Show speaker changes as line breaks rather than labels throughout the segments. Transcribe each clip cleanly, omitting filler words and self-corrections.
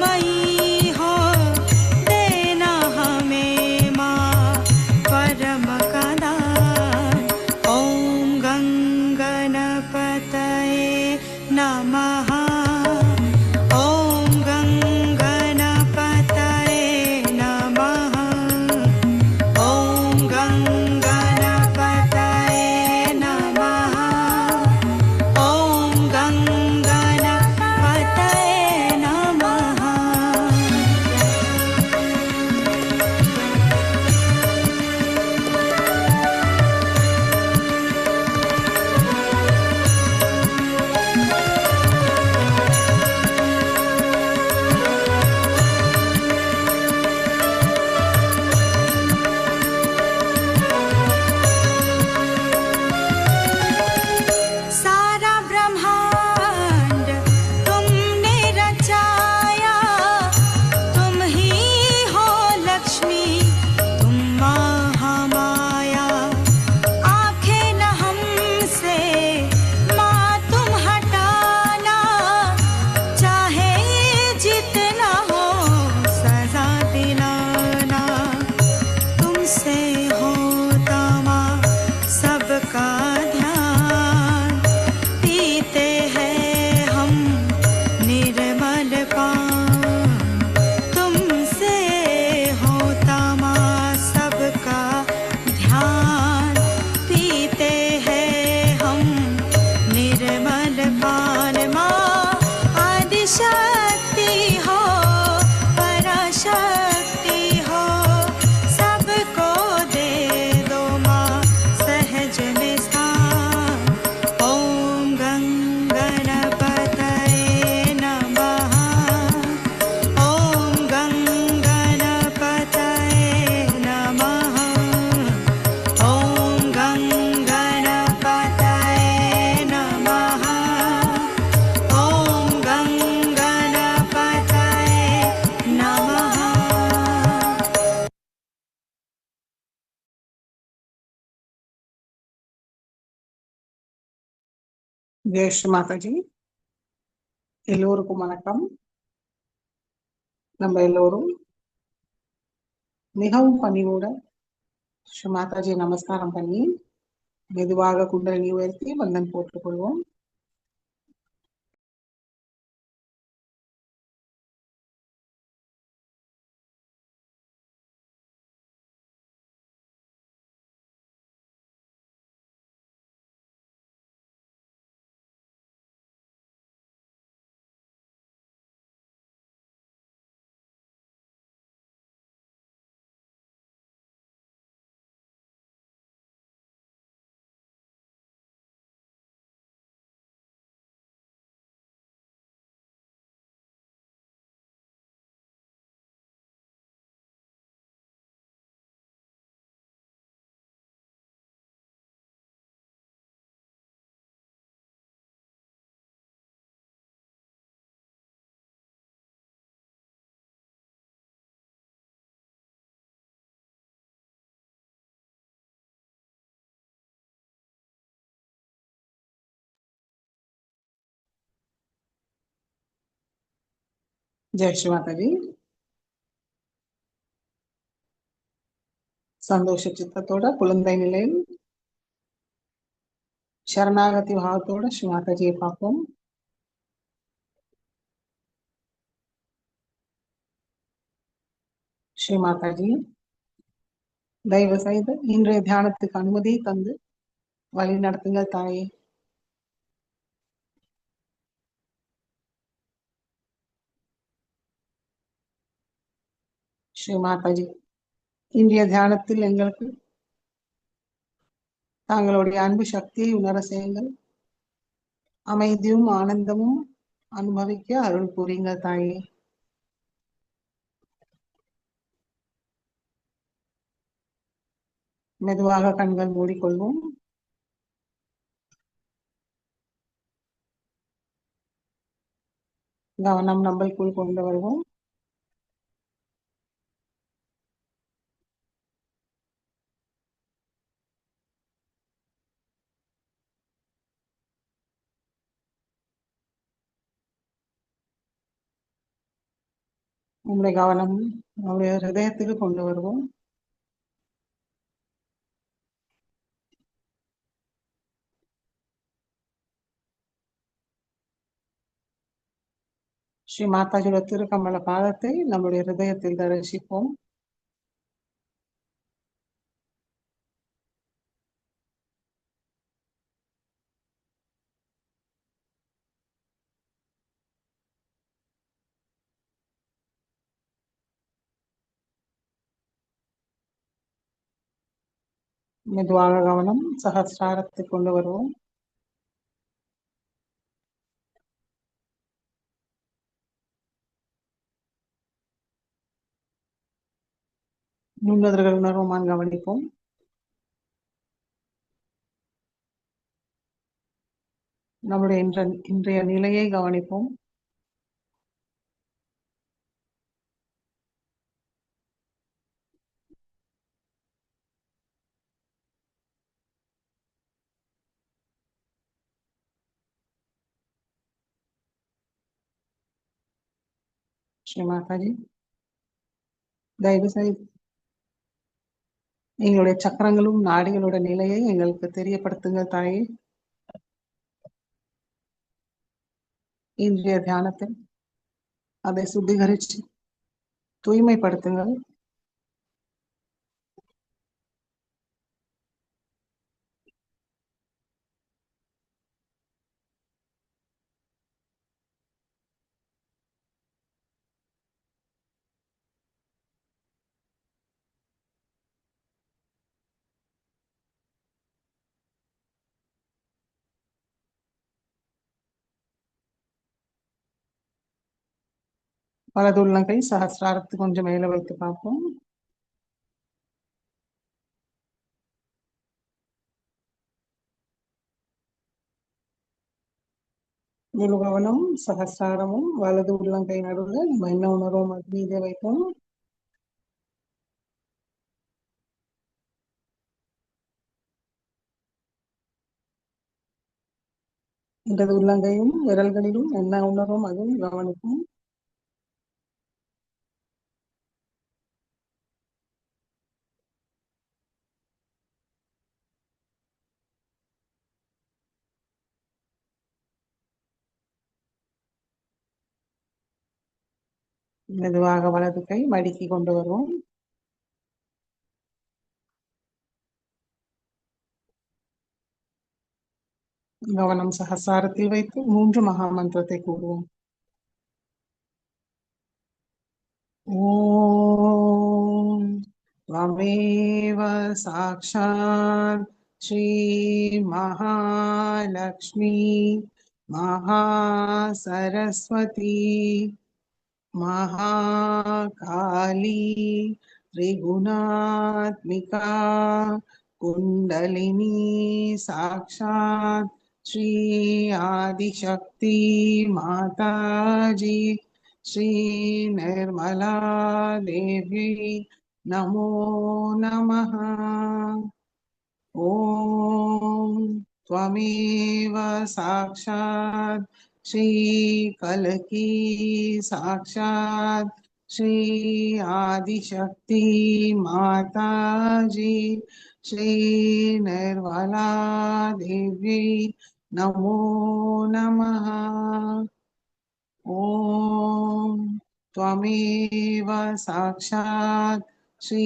मई हो देना हमें माँ परम का दान। ओम गंगणपतये नमः। ओम गंगणपतये नमः। ओम गंगणपतये नमः। ओम गंगणपतये नमः। सारा ब्रह्मांड तुमने रचाया, तुम ही हो लक्ष्मी, तुम महामाया। आंखें न हमसे माँ तुम हटाना, चाहे जितना हो सजा दिलाना। तुमसे होता माँ सबका ध्यान, पीते हैं हम निर्मल पान। तुमसे होता माँ सबका ध्यान, पीते हैं हम निर्मल पान। माँ आदिशक्ति हो पराशक्ति हो, सबको दे दो माँ सहज में स्थान। ओम गंगणपतये नमः। ओम गंगणपतये नमः। ओम गंगणपतये नमः। ओम गंगणपतये नमः।
जय श्री माता जी. எல்லோருக்கும் வணக்கம். நம்ம எல்லோரும் மிகவும் பணிவோட ஸ்ரீ மாதாஜி நமஸ்காரம் பண்ணி மெதுவாக குண்டலினி உயர்த்தி வந்தன் போட்டுக் கொள்வோம். ஜெய் ஸ்ரீ மாதாஜி. சந்தோஷ சித்தத்தோட குழந்தை நிலையில் சரணாகதி பாவத்தோட ஸ்ரீ மாதாஜியை பார்ப்போம். ஸ்ரீ மாதாஜி தயவு செய்து இன்றைய தியானத்துக்கு அனுமதி தந்து வழி நடத்துங்க தாயே. ஸ்ரீ மாதாஜி இன்றைய தியானத்தில் எங்களுக்கு தாங்களுடைய அன்பு சக்தியை உணர செய்யுங்கள். அமைதியும் ஆனந்தமும் அனுபவிக்க அருள் புரியுங்க தாயே. மெதுவாக கண்கள் மூடிக்கொள்வோம். கவனம் நம்மளுக்குள் கொண்டு வருவோம். நம்முடைய கவனம் நம்முடைய ஹிருதயத்துக்கு கொண்டு வருவோம். ஸ்ரீ மாதாஜியோட திருக்கமல பாதத்தை நம்முடைய ஹிருதயத்தில் தரிசிப்போம். மெதுவாக கவனம் சகஸ்ராரத்தை கொண்டு வருவோம். நுண்ணுதல்கள் உணர்வுமான் கவனிப்போம். நம்முடைய இன்றைய நிலையை கவனிப்போம். ஸ்ரீ மாதாஜி, தயவு செய்து எங்களுடைய சக்கரங்களும் நாடிகளோட நிலையை எங்களுக்கு தெரியப்படுத்துங்க தாயே. இன்றைய தியானத்தில் அதை சுத்திகரிச்சு தூய்மைப்படுத்துங்கள். வலது உள்ளங்கை சகஸ்ராரத்துக்கு கொஞ்சம் மேல வைத்து பார்ப்போம். முழு கவனம் சகஸ்ராரமும் வலது உள்ளங்கை நடுவில் நம்ம என்ன உணர்வோம் அது மீதே வைப்போம். இடது உள்ளங்கையும் விரல்களிலும் என்ன உணர்வோம் அதுவும் கவனிப்போம். மெதுவாக வலது கை மடிக்கி கொண்டு வருவோம். கவனம் சகசாரத்தில் வைத்து 3 மகா மந்திரத்தை கூறுவோம். ஓம் त्वमेव साक्षात् श्री महालक्ष्मी महासरस्वती महाकाली त्रिगुणात्मिका कुंडलिनी साक्षात् श्री आदिशक्ति माताजी श्री निर्मला देवी नमो नमः। ओम त्वमेव साक्षात् श्री कलकी साक्षात् श्री आदिशक्ति माताजी श्री निर्मला देवी नमो नमः। ओम त्वमेव साक्षात् श्री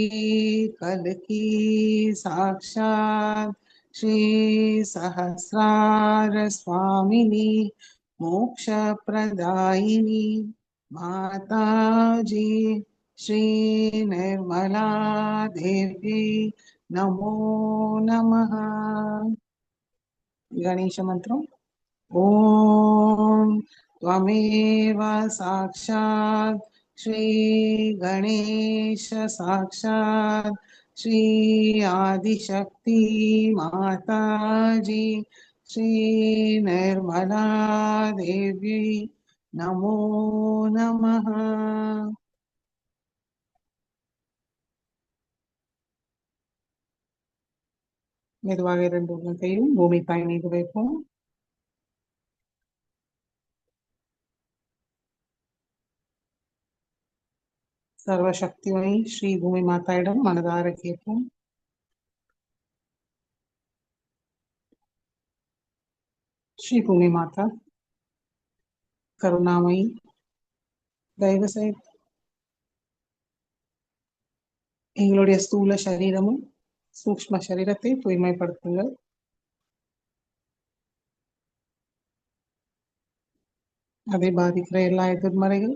कलकी साक्षात् श्री सहस्रार स्वामिनी मोक्ष प्रदायिनी माताजी श्री निर्मला देवी नमो नमः। गणेश मंत्र। ओम त्वमेव साक्षात् श्री गणेश साक्षात् श्री आदिशक्ति माताजी श्री निर्मला देवी नमो नमः। மெதுவாக 2 உள்ளங்கையும் பூமி தாய் மீது வைப்போம். சர்வசக்தியை ஸ்ரீ பூமி மாதாயிடம் மனதார கேட்போம். ஸ்ரீ பூமி மாதா கருணாமயி, தயவு செய்து எங்களுடைய ஸ்தூல சரீரமும் சூக்ஷ்ம சரீரத்தை தூய்மைப்படுத்துங்கள். அதை பாதிக்கிற எல்லா எதிர்மறைகள்,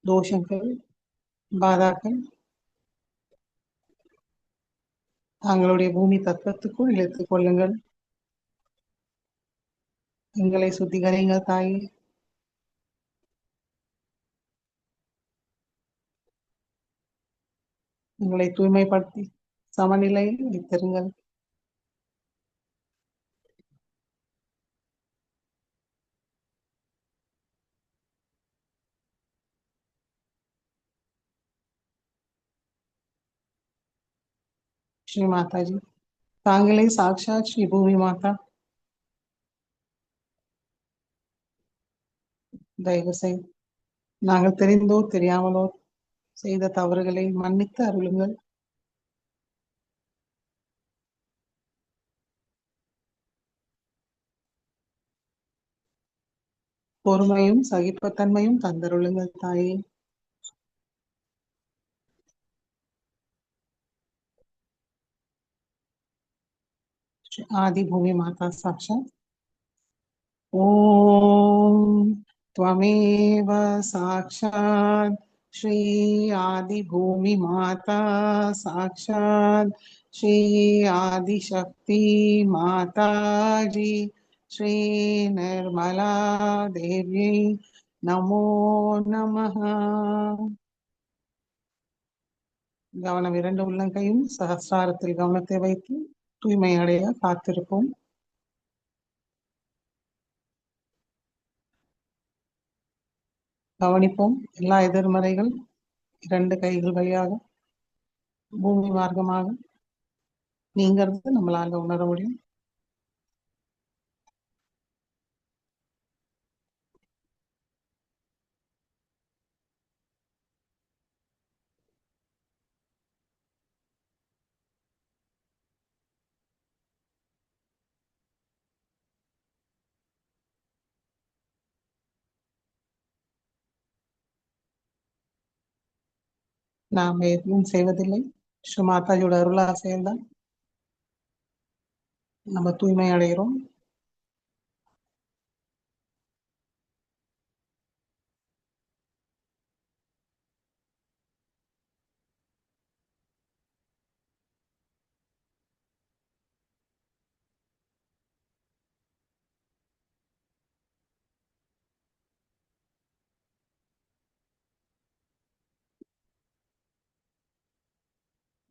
தோஷங்கள், பாதாக்கள் தங்களுடைய பூமி தத்துவத்துக்குள் இழுத்துக் கொள்ளுங்கள். எங்களை சுத்திகரிங்கள் தாயே. எங்களை தூய்மைப்படுத்தி சமநிலையில் வைத்திருங்கள். ஸ்ரீ மாதாஜி, தாங்களே சாக்ஷாத் ஸ்ரீ பூமி மாதா. தயவு செய்து நாங்கள் தெரிந்தோ தெரியாமலோ செய்த தவறுகளை மன்னித்து அருளுங்கள். பொறுமையும் சகிப்புத்தன்மையும் தந்தருளுங்கள் தாயே. ஸ்ரீ ஆதி பூமி மாதா சாக்ஷாத். ஓம் त्वमेव साक्षात् श्री आदि भूमि माता साक्षात् श्री आदि शक्ति माता जी श्री निर्मला देवी नमो नमः. கவனம் இரண்டு உள்ளங்கையும் சகஸ்ராரத்தில் கவனத்தை வைத்து தூய்மை அடைய காத்திருப்போம். கவனிப்போம். எல்லா எதிர்மறைகள் இரண்டு கைகள் வழியாக பூமி மார்க்கமாக நீங்கிறது நம்மளால உணர முடியும். நாம் எதுவும் செய்வதில்லை. ஸ்ரீ மாதாஜியோட அருளாசையில் தான் நம்ம தூய்மை அடைகிறோம்.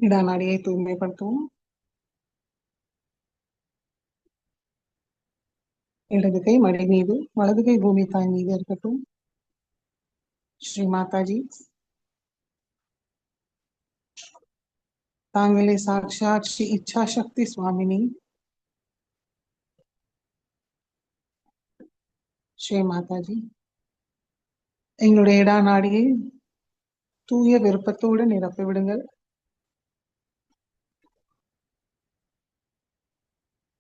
இடநாடியை தூய்மைப்படுத்துவோம். இடது கை மடி மீது, வலது கை பூமி தாய் மீது இருக்கட்டும். ஸ்ரீ மாதாஜி, தாங்களே சாக்ஷாத் ஸ்ரீ இச்சா சக்தி சுவாமினி. ஸ்ரீ மாதாஜி, எங்களுடைய இடநாடியை தூய விருப்பத்தோடு நிரப்பி விடுங்கள்.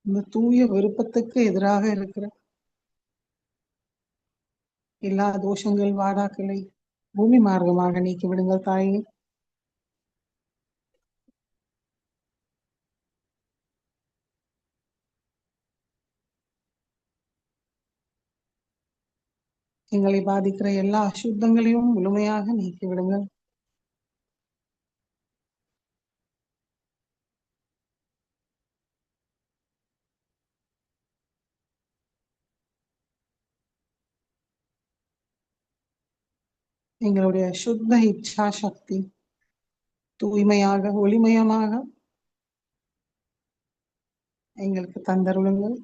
இந்த தூய விருப்பத்துக்கு எதிராக இருக்கிற எல்லா தோஷங்கள், வாதாக்களை பூமி மார்க்கமாக நீக்கி விடுங்கள் தாயே. எங்களை பாதிக்கிற எல்லா அசுத்தங்களையும் முழுமையாக நீக்கி விடுங்கள். எங்களுடைய சுத்த இச்சா சக்தி தூய்மையாக ஒளிமயமாக எங்களுக்கு தந்தருளுங்கள்.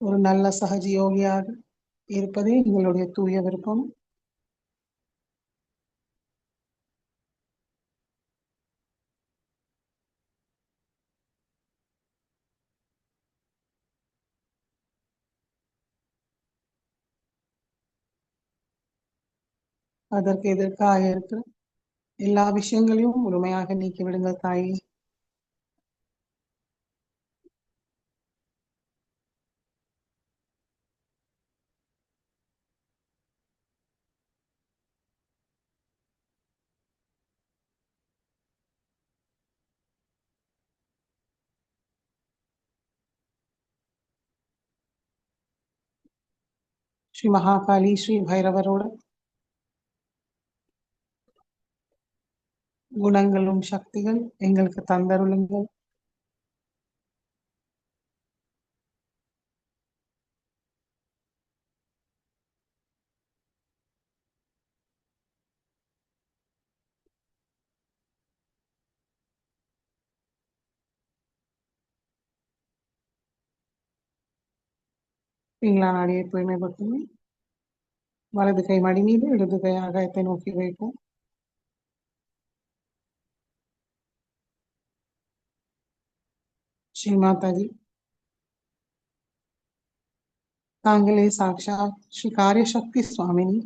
ஒரு நல்ல சகஜயோகியாக இருப்பதே எங்களுடைய தூய விருப்பம். அதற்கு எதிர்க்காக இருக்கிற எல்லா விஷயங்களையும் முழுமையாக நீக்கி விடுங்கள் தாயே. ஸ்ரீ மகாகாளி ஸ்ரீ பைரவரோட குணங்களும் சக்திகள் எங்களுக்கு தந்தருளுங்கள். பிங்களா நாடியை தூய்மைப்படுத்துங்கள். வலது கை மடி மீது இடது கை ஆகாயத்தை நோக்கி வைப்போம். ஸ்ரீ மாதாஜி, தாங்களே சாக்ஷாத் ஸ்ரீ காரியசக்தி சுவாமினி.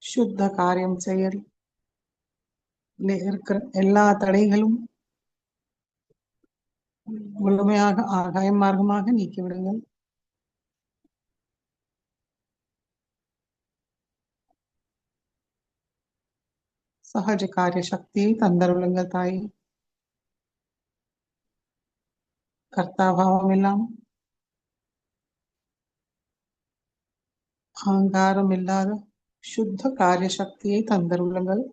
சுத்த காரியம் செயல் இருக்கிற எல்லா தடைகளும் முழுமையாக ஆகாய மார்க்கமாக நீக்கிவிடுங்கள். சகஜ காரிய சக்தியை தந்தருளுங்கள் தாய். கர்த்தாபாவம் இல்லாமல் அகங்காரம் இல்லாத சுத்த காரிய சக்தியை தந்தருளுங்கள்.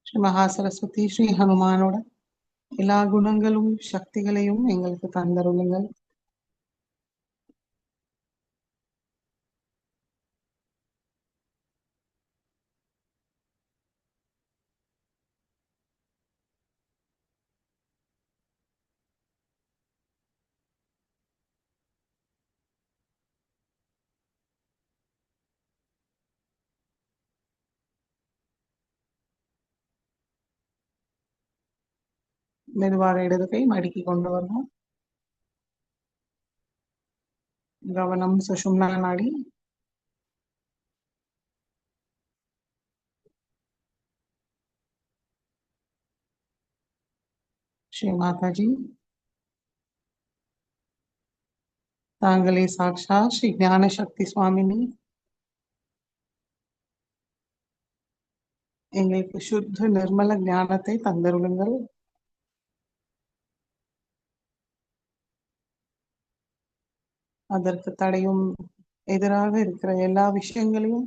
ஸ்ரீ மகா சரஸ்வதி ஸ்ரீ ஹனுமானோட எல்லா குணங்களும் சக்திகளையும் எங்களுக்கு தந்தருளுங்கள். மெதுவாக இடது கை மடக்கி கொண்டு வரணும். கவனம் சுஷும்னா நாடி. ஸ்ரீ மாதாஜி, தாங்களே சாக்ஷாத் ஸ்ரீ ஞான சக்தி சுவாமினி. எங்களுக்கு சுத்த நிர்மல ஞானத்தை தந்தருளுங்கள். அதற்கு தடையும் எதிராக இருக்கிற எல்லா விஷயங்களையும்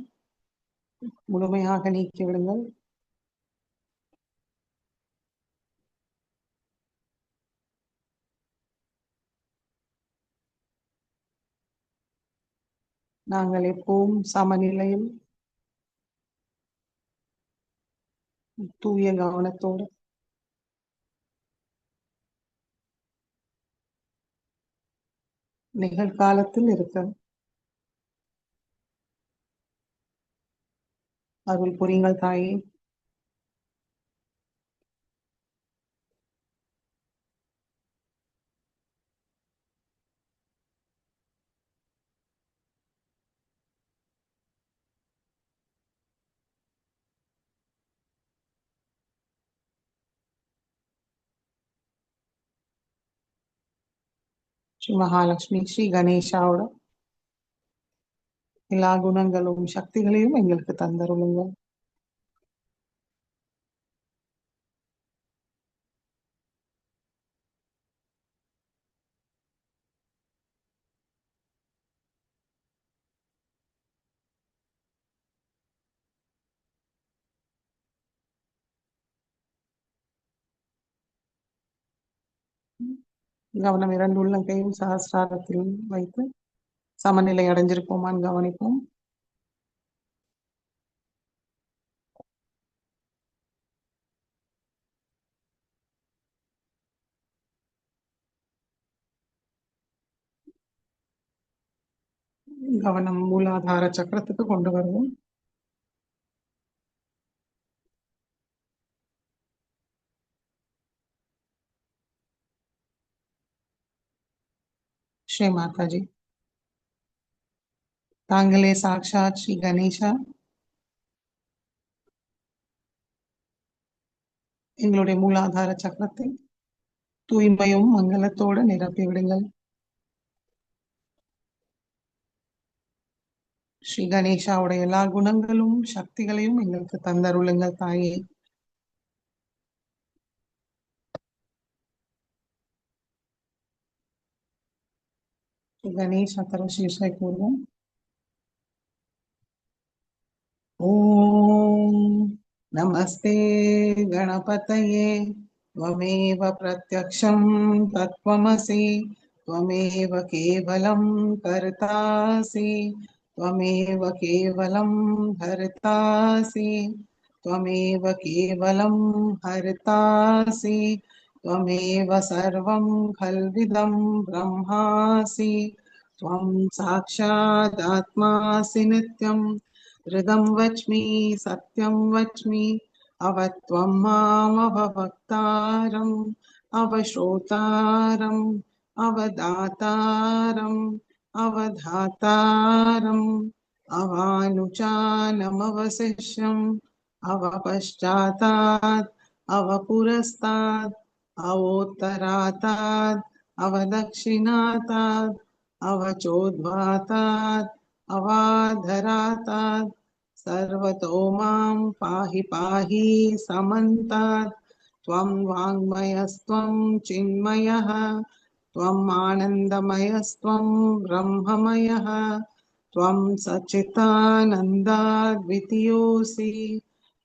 முழுமையாக நீக்கிவிடுங்கள். நாங்கள் எப்பவும் சமநிலையில் தூய கவனத்தோடு நிகழ்காலத்தில் இருக்க அருள் புரியுங்கள் தாயே. ஸ்ரீ மகாலட்சுமி ஸ்ரீ கணேஷாவோட எல்லா குணங்களும் சக்திகளையும் எங்களுக்கு தந்தருளுங்கள். கவனம் இரண்டு உள்ளங்கையும் சஹஸ்ராரத்தில் வைத்து சமநிலை அடைஞ்சிருப்போமான்னு கவனிப்போம். கவனம் மூலாதார சக்கரத்துக்கு கொண்டு வருவோம். ஸ்ரீ மாதாஜி, தாங்களே சாக்ஷாத் ஸ்ரீ கணேசா, எங்களுடைய மூலாதார சக்கரத்தை தூய்மையும் மங்களத்தோடு நிரப்பி விடுங்கள். ஸ்ரீ கணேசாவுடைய எல்லா குணங்களும் சக்திகளையும் எங்களுக்கு தந்தருளுங்கள் தாயே. ஸ்ரீ கணேச தரசீஷை கூறுவோம். ॐ नमस्ते गणपतये त्वमेव प्रत्यक्षं तत्त्वमसि त्वमेव केवलं कर्तासि त्वमेव केवलं हर्तासि त्वमेव केवलं हर्तासि त्वमेव सर्वं खल्विदं ब्रह्मासि त्वं साक्षादात्मासि नित्यं हृदं वच्मि सत्यं वच्मि अवत्वं मामवक्तारम् अवश्रोतारम् अवदातारम् अवधातारम् अवानुचानमवशिष्यम् अवपश्चातात् अवपुरस्तात् अवोत्तरातात् अवदक्षिणातात् अवचोद्वातात् अवाधरातात् सर्वतो मां पाहि पाहि समन्तात् त्वं वाङ्मयस्त्वं चिन्मयः त्वम् आनन्दमयस्त्वं ब्रह्ममयः त्वं सच्चिदानन्दाद्वितीयोऽसि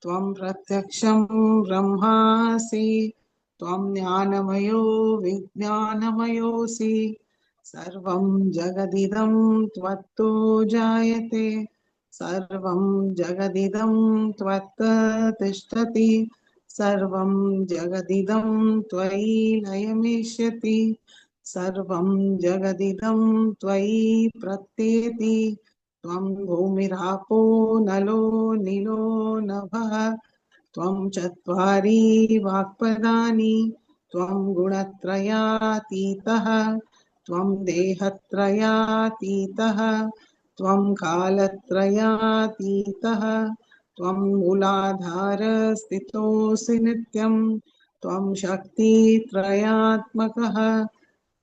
त्वं प्रत्यक्षं ब्रह्मासि त्वं ज्ञानमयो विज्ञानमयोऽसि सर्वं जगदिदं त्वत्तो जायते सर्वं जगदिदं त्वत्त तिष्ठति सर्वं जगदिदं त्वयि लयमिष्यति सर्वं जगदिदं त्वयि प्रत्येति त्वं भूमिरापो नलो नीलो नभः त्वं चत्वारि वाक्पदानि त्वं गुणत्रयातीतः त्वं देहत्रयातीतः त्वं कालत्रयातीतः त्वं मूलाधारस्थितोऽसि नित्यं त्वं शक्तित्रयात्मकः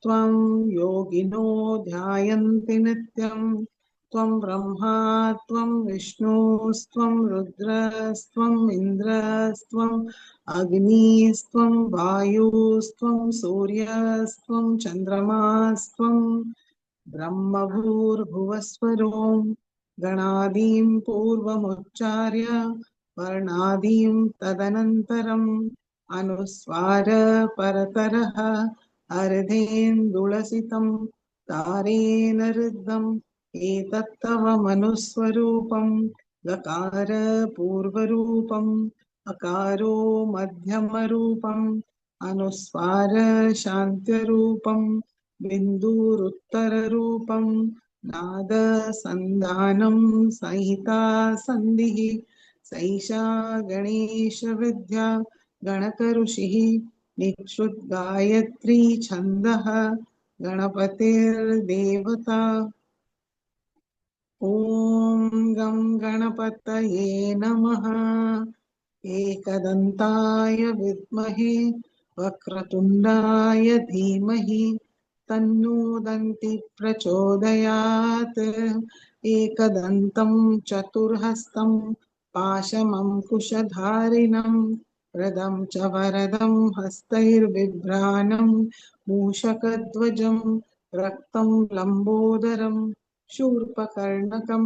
त्वं योगिनो ध्यायन्ति नित्यं त्वं ब्रह्मा त्वं विष्णुस्त्वं रुद्रस्त्वम् इन्द्रस्त्वम् अग्निस्त्वं वायुस्त्वं सूर्यस्त्वं चन्द्रमास्त्वं ब्रह्मभूर्भुवस्वरों गणादीं पूर्वमुच्चार्य वर्णादीं तदनन्तरम् अनुस्वार परतरः अर्धेन्दुलसितं तारेण रुद्धम् एतत्तव मनुस्वरूपं गकार पूर्वरूपम् अकारो मध्यमरूपम् अनुस्वार शान्त्यरूपम् बिन्दुरुत्तररूपं नादसन्धानं संहिता सन्धिः सैषा गणेशविद्या गणकऋषिः निक्षुद्गायत्री छन्दः गणपतिर्देवता ॐ गं गणपतये नमः एकदन्ताय विद्महे वक्रतुण्डाय धीमहि तन्नो दन्ति प्रचोदयात् एकदन्तं चतुर्हस्तं पाशमङ्कुशधारिणं वरदं च वरदं हस्तैर्बिभ्राणं मूषकध्वजं रक्तं लम्बोदरं शूर्पकर्णकं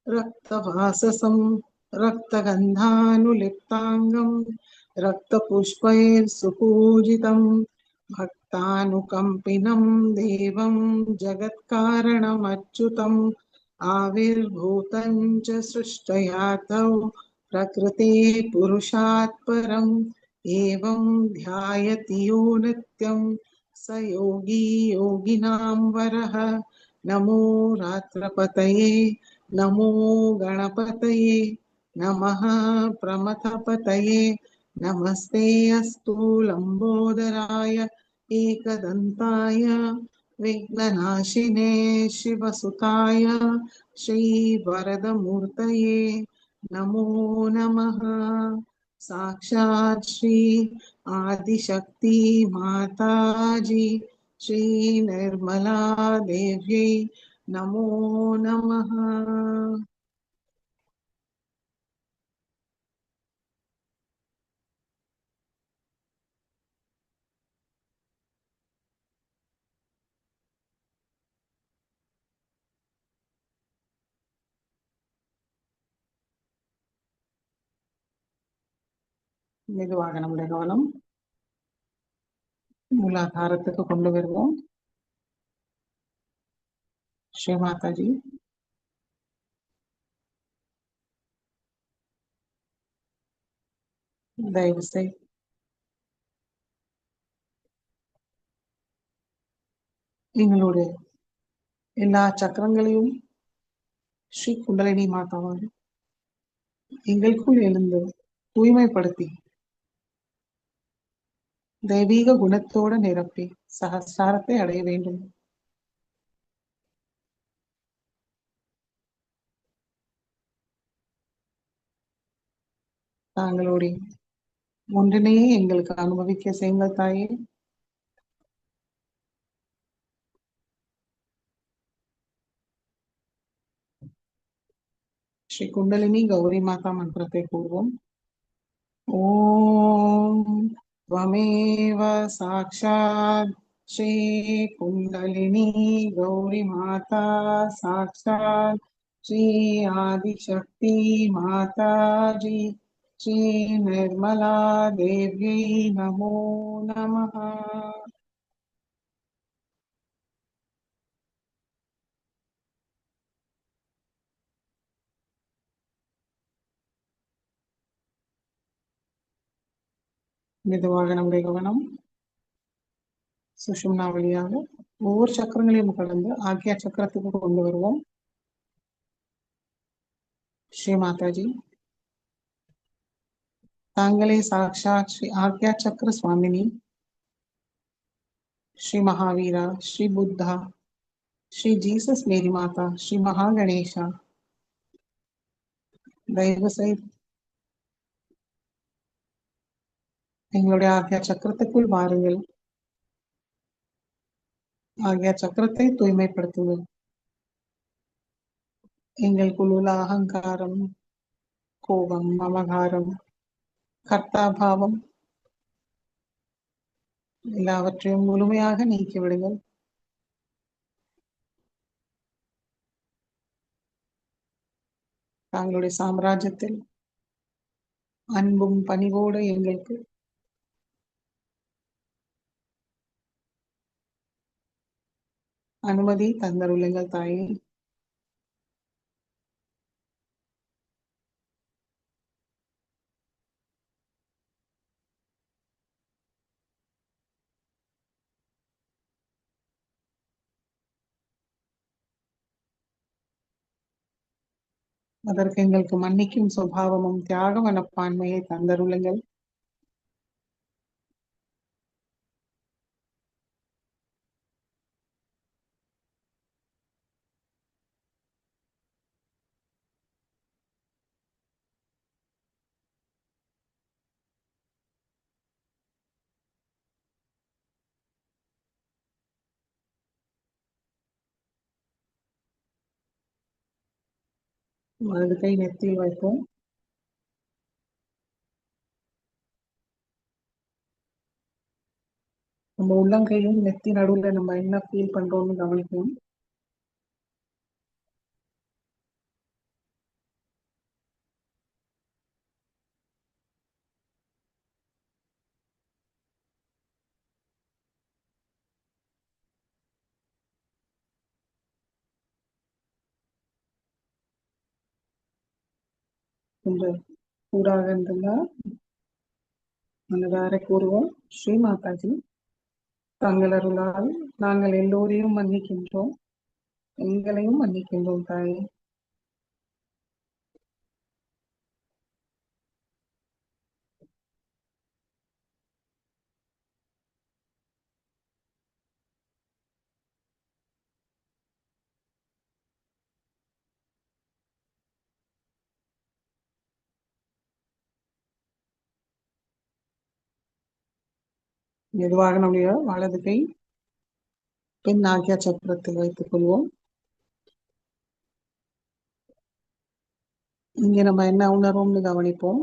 रक्तवाससं रक्तगन्धानुलिप्ताङ्गं रक्तपुष्पैर्सुपूजितं तानुकम्पिनं देवं जगत्कारणमच्युतम् आविर्भूतं च सृष्टयातौ प्रकृते पुरुषात् परम् एवं ध्यायति यो नित्यं स योगी योगिनां वरः नमो रात्रपतये नमो गणपतये नमः प्रमथपतये नमस्ते अस्तु लम्बोदराय एकदन्ताय विघ्ननाशिने शिवसुताय श्रीवरदमूर्तये नमो नमः। साक्षात् श्री आदिशक्ति माताजी श्री निर्मला देव्यै नमो नमः। மெதுவாக நம்முடைய கவனம் மூலாதாரத்துக்கு கொண்டு வருவோம். ஸ்ரீ மாதாஜி தயவு செய்து எங்களுடைய எல்லா சக்கரங்களையும் ஸ்ரீ குண்டலினி மாதாவால் எங்களுக்குள் எழுந்து தூய்மைப்படுத்தி தெய்வீக குணத்தோடு நிரப்பி சகஸ்ராரத்தை அடைய வேண்டும். தாங்களுடைய ஒன்றினையே எங்களுக்கு அனுபவிக்க செய்யுங்கள் தாயே. ஸ்ரீ குண்டலினி கௌரி மாதா மந்திரத்தை கூறுவோம். ஓம் त्वमेव साक्षात् श्री कुंडलिनी गौरी माता साक्षात् श्री आदिशक्ति माता जी श्री निर्मला देव्यै नमो नमः। மெதுவாக நம்முடைய கவனம் சுஷும்னா வழியாக ஒவ்வொரு சக்கரங்களையும் கடந்து ஆக்யா சக்கரத்துக்கு கொண்டு வருவோம். ஸ்ரீ மாதாஜி தாங்களே சாக்ஷாத் ஸ்ரீ ஆக்யா சக்கர சுவாமினி श्री महावीरा श्री बुद्धा श्री जीसस मेरी माता श्री महागणेशा தயவு செய்து எங்களுடைய ஆக்யா சக்கரத்துக்குள் வாருங்கள். ஆக்யா சக்கரத்தை தூய்மைப்படுத்துங்கள். எங்களுக்குள் உள்ள அகங்காரம், கோபம், மமகாரம், கர்த்தாபாவம் எல்லாவற்றையும் முழுமையாக நீக்கிவிடுங்கள். தங்களுடைய சாம்ராஜ்யத்தில் அன்பும் பணிவோடு எங்களுக்கு அனுமதி தந்தருளுங்கள் தாயே. அதற்கு எங்களுக்கு மன்னிக்கும் சுபாவமும் தியாக மனப்பான்மையை தந்தருளுங்கள். வலது கை நெத்தியில் வைப்போம். நம்ம உள்ளங்கையும் நெத்தி நடுவுல நம்ம என்ன ஃபீல் பண்றோம்னு கவனிக்கணும். என்று கூறாகின்றன. மனதார கூறுவோம். ஸ்ரீ மாதாஜி, தங்கள் அருளால் நாங்கள் எல்லோரையும் மன்னிக்கின்றோம், எங்களையும் மன்னிக்கின்றோம் தாயே. மெதுவாக நம்முடைய வலது கை பின் ஆகிய சக்கரத்தில் வைத்துக் கொள்வோம். இங்கே நம்ம என்ன உணர்வோம்னு கவனிப்போம்.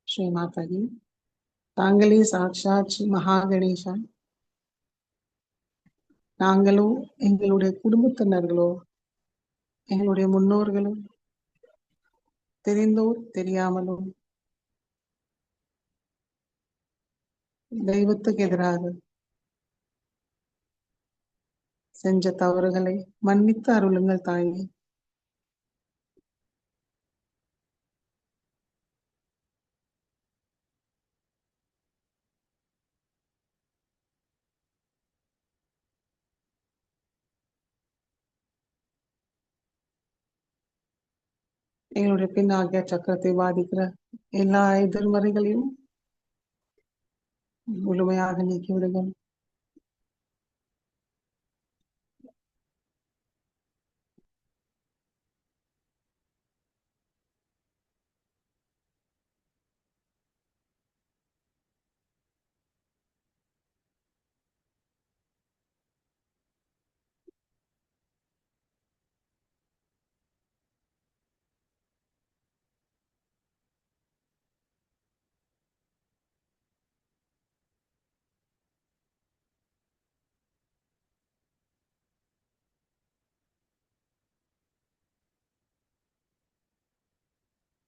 ஸ்ரீ மாதாஜி, தாங்களே சாட்சாத் ஸ்ரீ மகா கணேசா. நாங்களோ, எங்களுடைய குடும்பத்தினர்களோ, எங்களுடைய முன்னோர்களோ, தெரிந்தோ தெரியாமலோ தெய்வத்துக்கு எதிராக செஞ்ச தவறுகளை மன்னித்து அருளுங்கள் தாயே. எங்களுடைய பின் ஆகிய சக்கரத்தை பாதிக்கிற எல்லா எதிர்மறைகளையும் முழுமையாக நீக்கிவிடுங்கள்.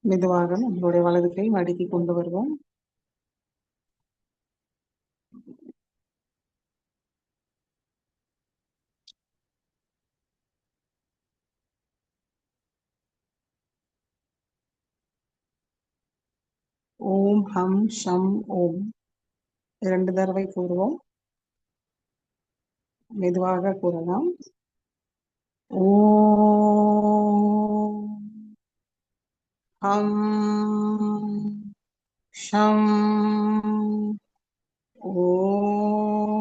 மெதுவாக நம்மளுடைய வலது கை மடக்கி கொண்டு வருவோம். ஓம் ஹம் ஷம் ஓம் 2 தடவை கூறுவோம். மெதுவாக கூறலாம். ஓம் ஹம் ஷம் ஓம்.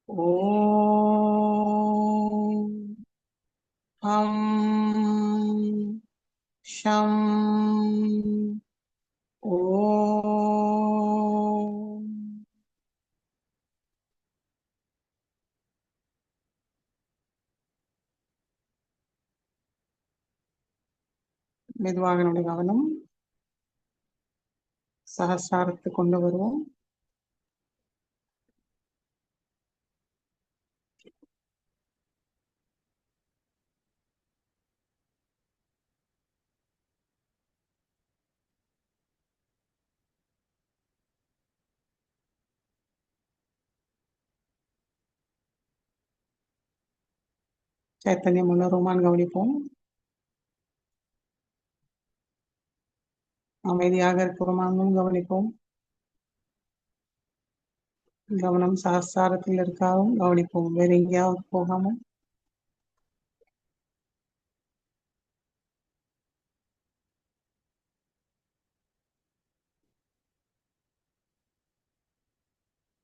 ஓம் ஹம் ஷம் ஓம். மெதுவாக நம்முடைய கவனம் சகஸ்ராரத்தை கொண்டு வருவோம். சைத்தன்யம் உணர்வுமான் கவனிப்போம். அமைதியாக இருக்கிறோமானும் கவனிப்போம். கவனம் சகஸ்ராரத்தில் இருக்காவும் கவனிப்போம், வேற எங்கேயாவது போகாம.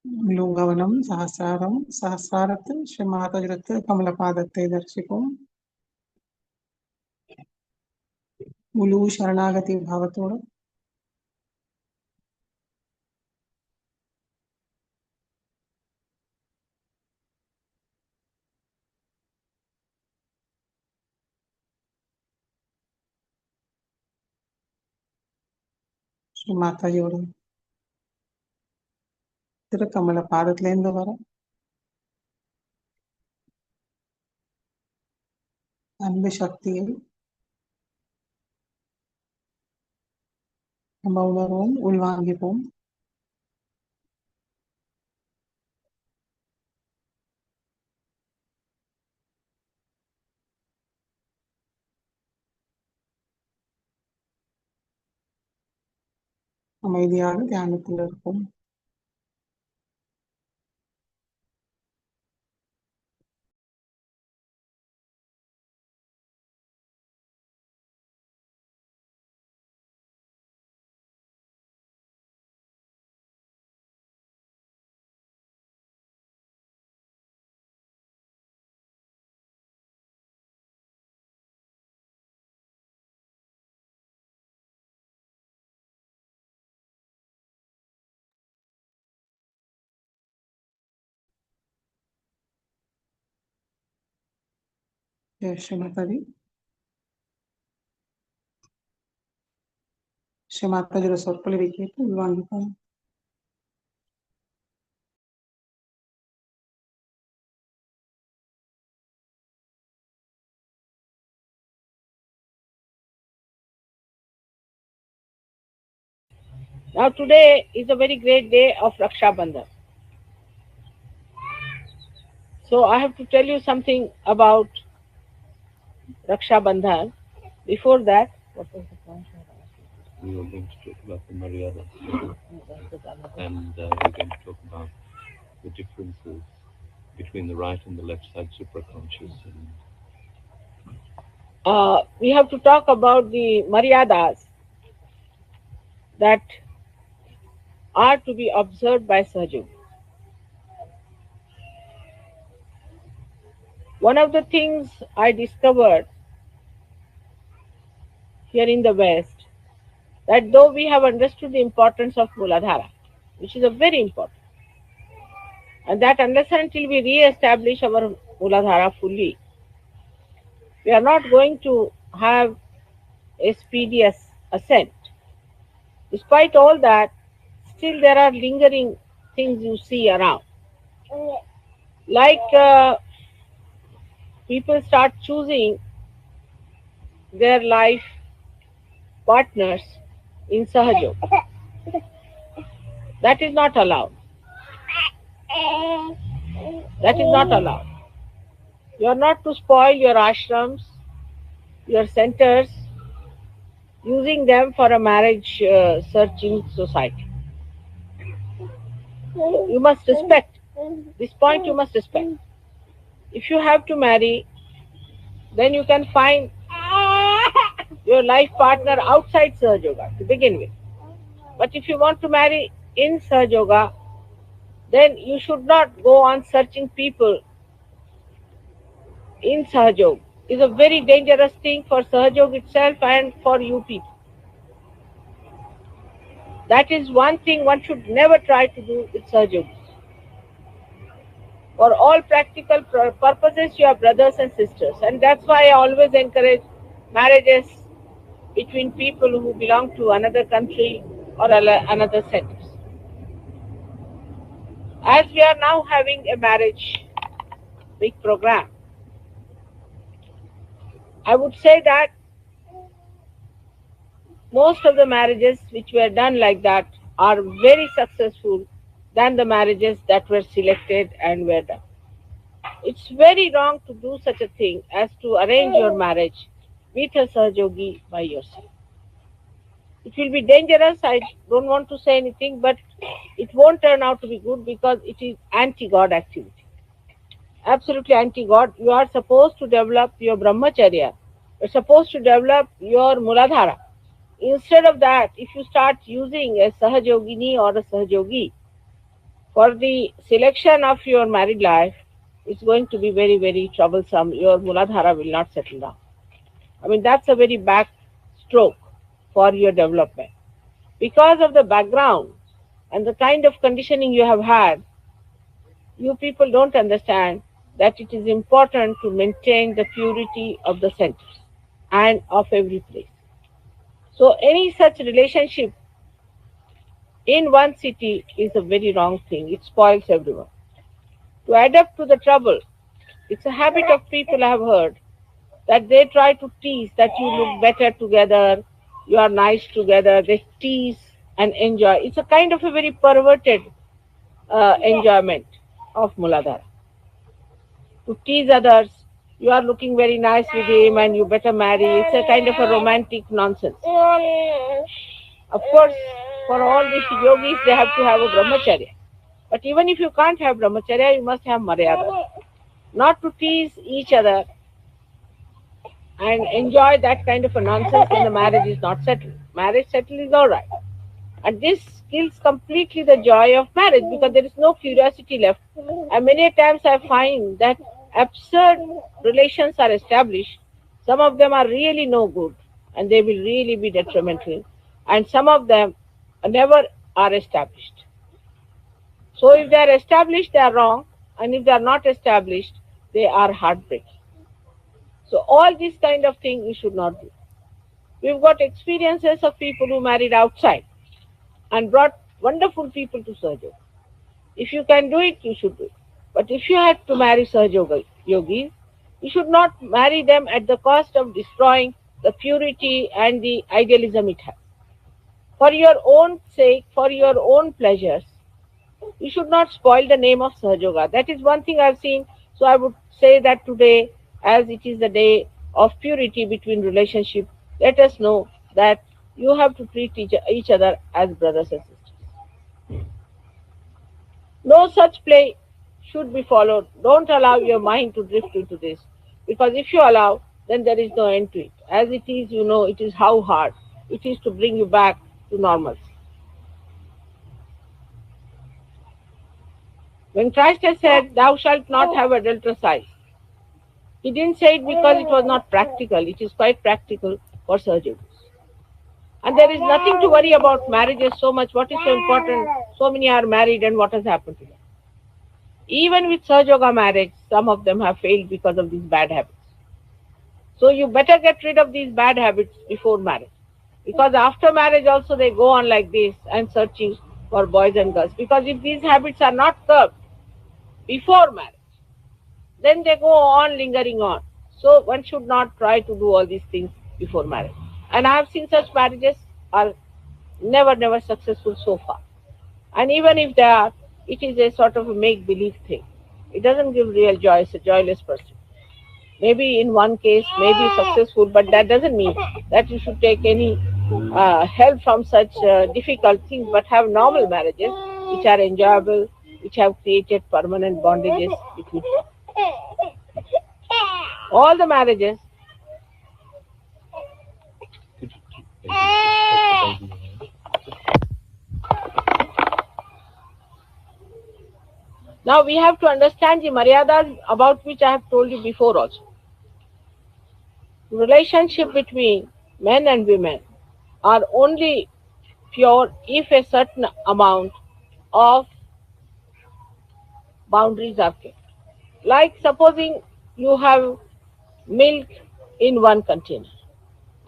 முழு கவனம் சகஸ்ராரம். சகஸ்ராரத்தில் ஸ்ரீ மாதஜிரத்து கமல பாதத்தை தரிசிப்போம். முழு சரணாகதி பாவத்தோடு ஸ்ரீ மாதாஜியோட திருக்கமல பாதத்திலேருந்து வர அன்பு சக்தியை நம்ம உணர்வோம், உள்வாங்கிப்போம். அமைதியாக தியானத்தில் இருப்போம். ஜெய் ஸ்ரீ மாதாஜி. ஸ்ரீ மாதாஜியோட சொற்பொழிவை கேட்டு உள்வாங்கிப்போம்.
Now today is a very great day of Raksha Bandhan. So I have to tell you something about Raksha Bandhan. Before that, what was the point?
We were going to talk about the Maryada, and we're going to talk about the differences between the right and the left side supraconscious.
We have to talk about the Maryadas that are to be observed by Sahaja. One of the things I discovered here in the West, that though we have understood the importance of Muladhara, which is a very important, and that unless and until we re-establish our Muladhara fully, we are not going to have a speedy ascent. Despite all that, still there are lingering things you see around. Like people start choosing their life partners in Sahajog. That is not allowed. That is not allowed. You are not to spoil your ashrams, your centers, using them for a marriage searching society. You must respect. This point you must respect. If you have to marry, then you can find your life partner outside Sahajoga to begin with. But if you want to marry in Sahajoga, then you should not go on searching people in Sahajog. It's a very dangerous thing for Sahajog itself and for you people. That is one thing one should never try to do with Sahajog. For all practical purposes, you are brothers and sisters. And that's why I always encourage marriages between people who belong to another country or another centers. As we are now having a marriage big program, I would say that most of the marriages which were done like that are very successful than the marriages that were selected and were done. It's very wrong to do such a thing as to arrange your marriage with a Sahajogi by yourself. It will be dangerous. I don't want to say anything, but it won't turn out to be good because it is anti-God activity. Absolutely anti-God. You are supposed to develop your brahmacharya. You're supposed to develop your muladhara. Instead of that, if you start using a Sahajogini or a Sahajogi for the selection of your married life, it's going to be very, very troublesome. Your muladhara will not settle down. I mean, that's a very back stroke for your development. Because of the background and the kind of conditioning you have had, you people don't understand that it is important to maintain the purity of the centers and of every place. So any such relationship in one city is a very wrong thing. It spoils everyone. To adapt to the trouble, it's a habit of people I have heard that they try to tease that you look better together, You are nice together, they tease and enjoy. It's a kind of a very perverted enjoyment of Muladhara. To tease others, you are looking very nice with him and you better marry. It's a kind of a romantic nonsense. Of course, for all these yogis, they have to have a brahmacharya. But even if you can't have brahmacharya, you must have maryada. Not to tease each other and enjoy that kind of a nonsense when the marriage is not settled. Marriage settled is all right. And this kills completely the joy of marriage because there is no curiosity left. And many times I find that absurd relations are established. Some of them are really no good and they will really be detrimental. And some of them never are established. So if they are established, they are wrong. And if they are not established, they are heartbreaking. So all this kind of thing you should not do. We've got experiences of people who married outside and brought wonderful people to Sahaja Yoga. If you can do it, you should do it. But if you have to marry Sahaja Yoga yogis, you should not marry them at the cost of destroying the purity and the idealism it has. For your own sake, for your own pleasures, you should not spoil the name of Sahaja Yoga. That is one thing I've seen. So I would say that today, as it is the day of purity between relationship, let us know that you have to treat each other as brothers and sisters. No such play should be followed. Don't allow your mind to drift into this. Because if you allow, then there is no end to it. As it is, you know, it is how hard it is to bring you back to normalcy. When Christ has said, "Thou shalt not have adulterous eyes," he didn't say it because it was not practical. It is quite practical for surgeons. And there is nothing to worry about marriages so much. What is so important? So many are married and what has happened to them? Even with Sahaja Yoga marriage, some of them have failed because of these bad habits. So you better get rid of these bad habits before marriage. Because after marriage also they go on like this and searching for boys and girls. Because if these habits are not curbed before marriage, then they go on lingering on. So one should not try to do all these things before marriage. And I have seen such marriages are never successful so far. And even if they are, it is a sort of a make-believe thing. It doesn't give real joy. It's a joyless person. Maybe in one case, maybe successful, but that doesn't mean that you should take any help from such difficult things, but have normal marriages which are enjoyable, which have created permanent bondages between people. All the marriages. Now we have to understand the maryadas about which I have told you before also. Relationship between men and women are only pure if a certain amount of boundaries are kept. Like supposing you have milk in one container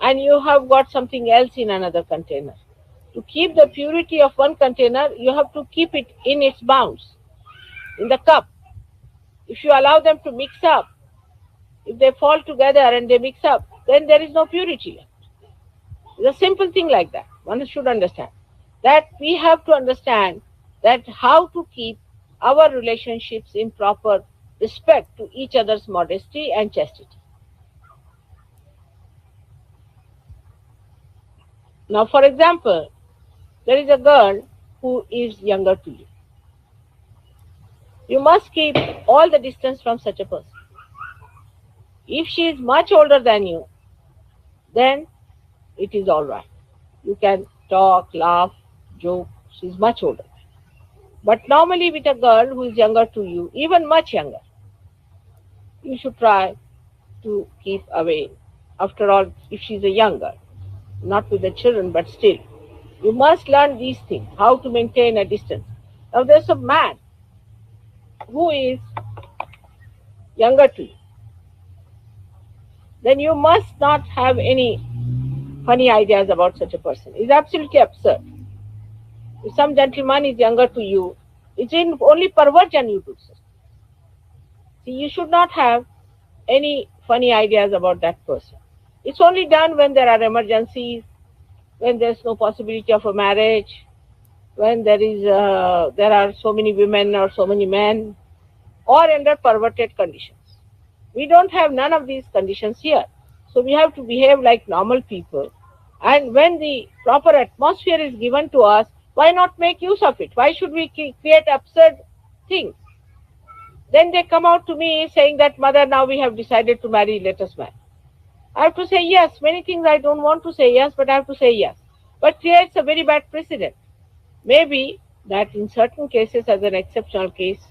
and you have got something else in another container. To keep the purity of one container, you have to keep it in its bounds, in the cup. If you allow them to mix up, if they fall together and they mix up, then there is no purity left. It's a simple thing like that. One should understand that we have to understand that how to keep our relationships in proper respect to each other's modesty and chastity. Now, for example, there is a girl who is younger to you. You must keep all the distance from such a person. If she is much older than you, then it is all right. You can talk, laugh, joke. She is much older. But normally with a girl who is younger to you, even much younger, you should try to keep away. After all, if she is a young girl, not with the children, but still, you must learn these things, how to maintain a distance. Now there's a man who is younger to you. Then you must not have any funny ideas about such a person. It's absolutely absurd. If some gentleman is younger to you, it's in only perversion you do so. See, you should not have any funny ideas about that person. It's only done when there are emergencies when there's no possibility of a marriage, when there are so many women or so many men, or under perverted conditions. We don't have none of these conditions here. So we have to behave like normal people. And when the proper atmosphere is given to us, why not make use of it? Why should we create absurd things? Then they come out to me saying that, Mother, now we have decided to marry, let us marry. I have to say yes. Many things I don't want to say yes, but I have to say yes. But creates a very bad precedent. Maybe that in certain cases, as an exceptional case,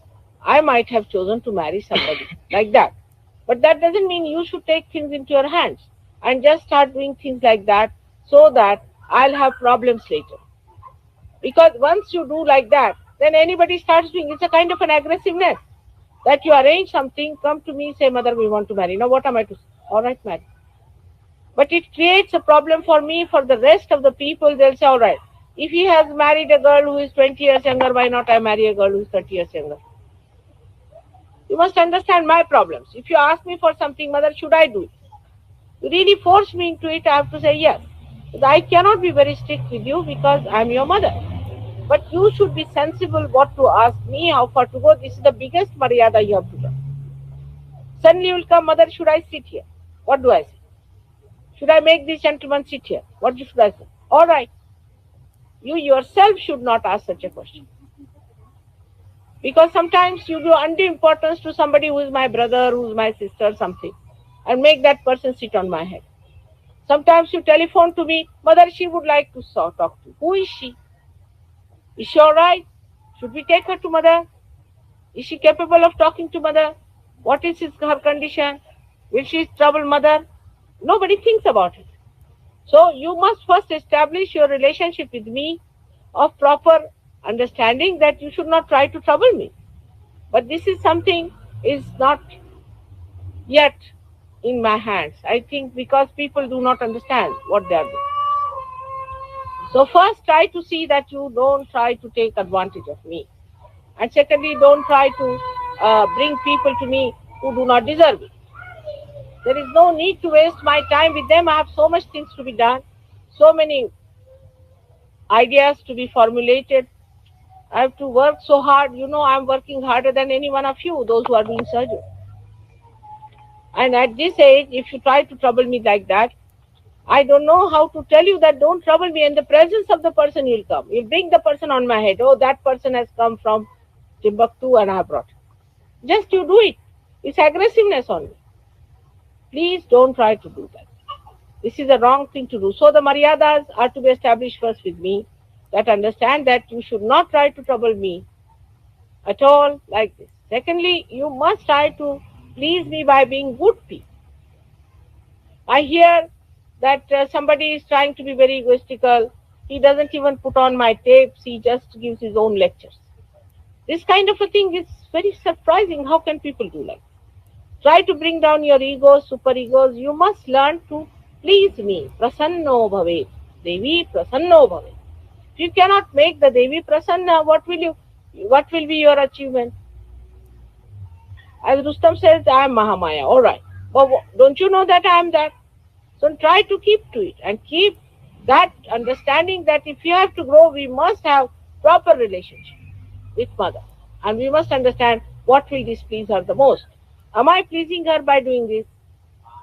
I might have chosen to marry somebody like that. But that doesn't mean you should take things into your hands and just start doing things like that so that I'll have problems later. Because once you do like that, then anybody starts doing, it's a kind of an aggressiveness. That you arrange something, come to me, say, Mother, we want to marry. Now what am I to say? All right, marry. But it creates a problem for me, for the rest of the people. They'll say, all right, if he has married a girl who is 20 years younger, why not I marry a girl who is 30 years younger? You must understand my problems. If you ask me for something, Mother, should I do it? You really force me into it, I have to say yes. But I cannot be very strict with you because I am your mother. But you should be sensible what to ask me, how far to go. This is the biggest maryada you have to do. Suddenly you will come, Mother, should I sit here? What do I say? Should I make this gentleman sit here? What should I say? All right. You yourself should not ask such a question. Because sometimes you give undue importance to somebody who is my brother, who is my sister, something, and make that person sit on my head. Sometimes you telephone to me, Mother, she would like to talk to you. Who is she? Is she all right? Should we take her to Mother? Is she capable of talking to Mother? What is her condition? Will she trouble Mother? Nobody thinks about it. So you must first establish your relationship with me of proper understanding that you should not try to trouble me. But this is something is not yet in my hands. I think because people do not understand what they are doing. So first try to see that you don't try to take advantage of me. And secondly, don't try to bring people to me who do not deserve it. There is no need to waste my time with them. I have so much things to be done, so many ideas to be formulated. I have to work so hard. You know, I am working harder than any one of you, those who are doing surgery. And at this age, if you try to trouble me like that, I don't know how to tell you that don't trouble me. In the presence of the person you'll come. You'll bring the person on my head. Oh, that person has come from Timbuktu and I have brought him. Just you do it. It's aggressiveness on me. Please don't try to do that. This is a wrong thing to do. So the maryadas are to be established first with me, that understand that you should not try to trouble me at all like this. Secondly, you must try to please me by being good people. I hear that somebody is trying to be very egoistical. He doesn't even put on my tapes. He just gives his own lectures. This kind of a thing is very surprising. How can people do like that? Try to bring down your egos, super egos. You must learn to please me. Prasanno bhavet. Devi prasanno bhavet. If you cannot make the Devi prasanna, what will be your achievement? As Rustam says, I am Mahamaya. All right. But don't you know that I am that? So try to keep to it and keep that understanding that if you have to grow, we must have proper relationship with Mother. And we must understand what will displease her the most. Am I pleasing her by doing this?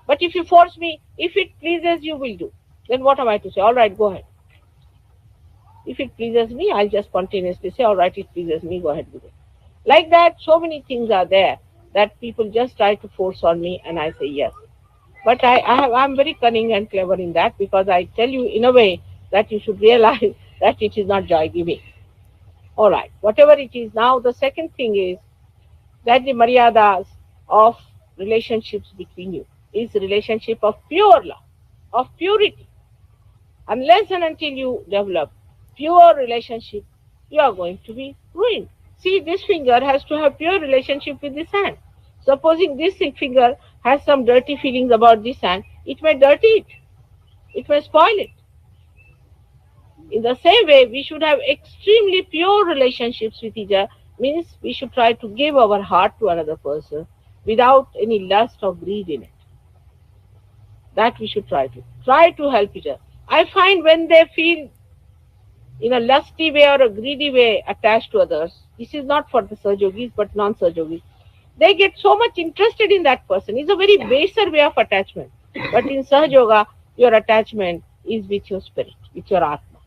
But if you force me, if it pleases you, will do. Then what am I to say? All right, go ahead. If it pleases me, I'll just spontaneously say, all right, it pleases me, go ahead with it. Like that, so many things are there that people just try to force on me and I say yes. But I'm very cunning and clever in that because I tell you in a way that you should realize that it is not joy giving. All right, whatever it is. Now, the second thing is that the maryadas of relationships between you is a relationship of pure love, of purity. Unless and until you develop pure relationship, you are going to be ruined. See, this finger has to have pure relationship with this hand. Supposing this finger has some dirty feelings about this hand, it may dirty it. It may spoil it. In the same way, we should have extremely pure relationships with each other. Means we should try to give our heart to another person without any lust or greed in it. That we should try to help each other. I find when they feel in a lusty way or a greedy way attached to others, this is not for the Sahajogis but non-Sahajogis, they get so much interested in that person. It's a very baser way of attachment. But in Sahajoga, your attachment is with your spirit, with your Atma.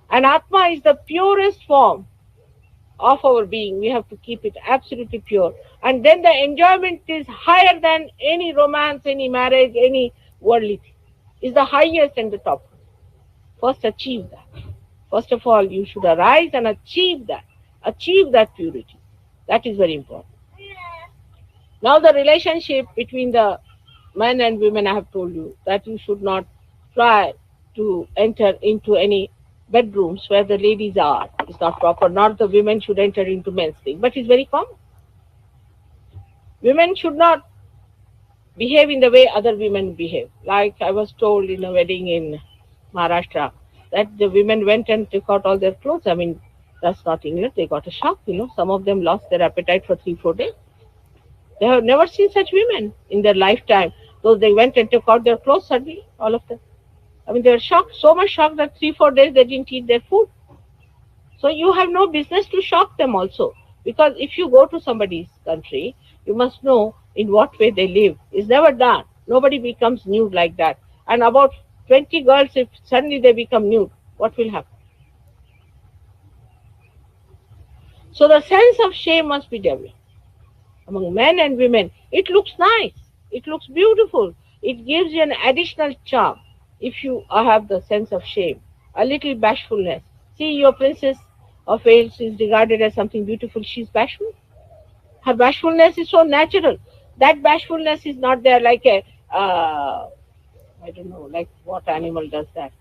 And Atma is the purest form of our being. We have to keep it absolutely pure. And then the enjoyment is higher than any romance, any marriage, any worldly thing. It's the highest and the top. First achieve that. First of all, you should arise and achieve that. Achieve that purity. That is very important. Now the relationship between the men and women, I have told you that you should not try to enter into any bedrooms where the ladies are. It's not proper, nor the women should enter into men's thing. But it's very common. Women should not behave in the way other women behave. Like I was told in a wedding in Maharashtra that the women went and took out all their clothes. I mean, that's not England. They got a shock, Some of them lost their appetite for 3-4 days. They have never seen such women in their lifetime. So they went and took out their clothes suddenly, all of them. I mean, they were shocked, so much shocked that 3-4 days they didn't eat their food. So you have no business to shock them also. Because if you go to somebody's country, you must know in what way they live. It's never done. Nobody becomes nude like that. And about 20 girls, if suddenly they become nude, what will happen? So the sense of shame must be developed among men and women. It looks nice. It looks beautiful. It gives you an additional charm if you have the sense of shame, a little bashfulness. See, your Princess of Wales is regarded as something beautiful. She's bashful. Her bashfulness is so natural. That bashfulness is not there like a, I don't know, like what animal does that.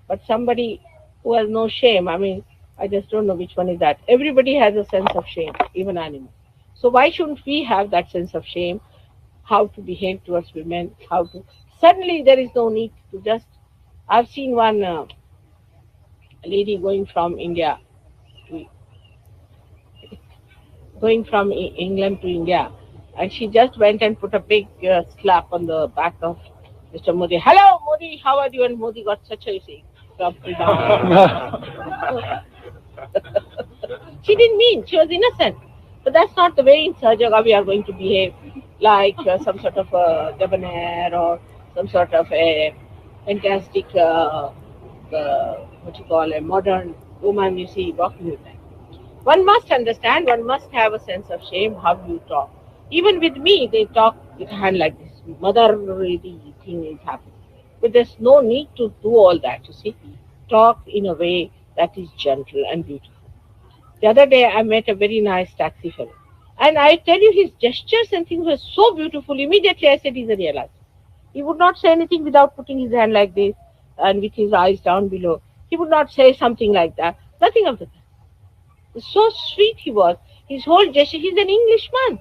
But somebody who has no shame, I mean, I just don't know which one is that. Everybody has a sense of shame, even animals. So why shouldn't we have that sense of shame? How to behave towards women? How to... Suddenly there is no need to just... I've seen one lady going from India to... going from England to India, and she just went and put a big slap on the back of Mr. Modi. Hello, Modi, how are you? And Modi got such a crumple down. She didn't mean, she was innocent. But that's not the way in Sahajaga we are going to behave, like some sort of a debonair or some sort of a fantastic, what you call a modern woman you see walking with them. One must understand, one must have a sense of shame how you talk. Even with me, they talk with hand like this. Motherly thing is happening. But there's no need to do all that, you see. Talk in a way that is gentle and beautiful. The other day, I met a very nice taxi fellow. And I tell you, his gestures and things were so beautiful. Immediately, I said he's a realizer. He would not say anything without putting his hand like this and with his eyes down below. He would not say something like that. Nothing of the kind. So sweet he was. His whole gesture, he's an Englishman,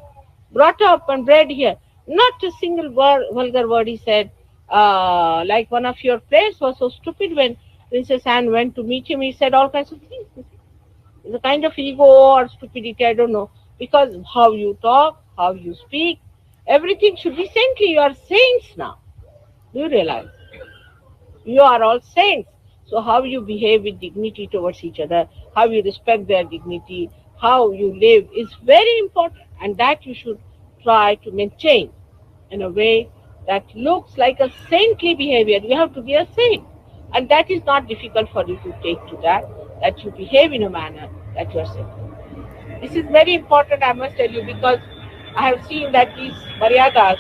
brought up and bred here. Not a single vulgar word he said. Like one of your players was so stupid when Princess Anne went to meet him. He said all kinds of things. It's a kind of ego or stupidity, I don't know. Because how you talk, how you speak, everything should be saintly. You are saints now. Do you realize? You are all saints. So how you behave with dignity towards each other, how you respect their dignity, how you live is very important. And that you should try to maintain in a way that looks like a saintly behavior. You have to be a saint. And that is not difficult for you to take to that you behave in a manner that you are saint. This is very important, I must tell you, because I have seen that these maryadas,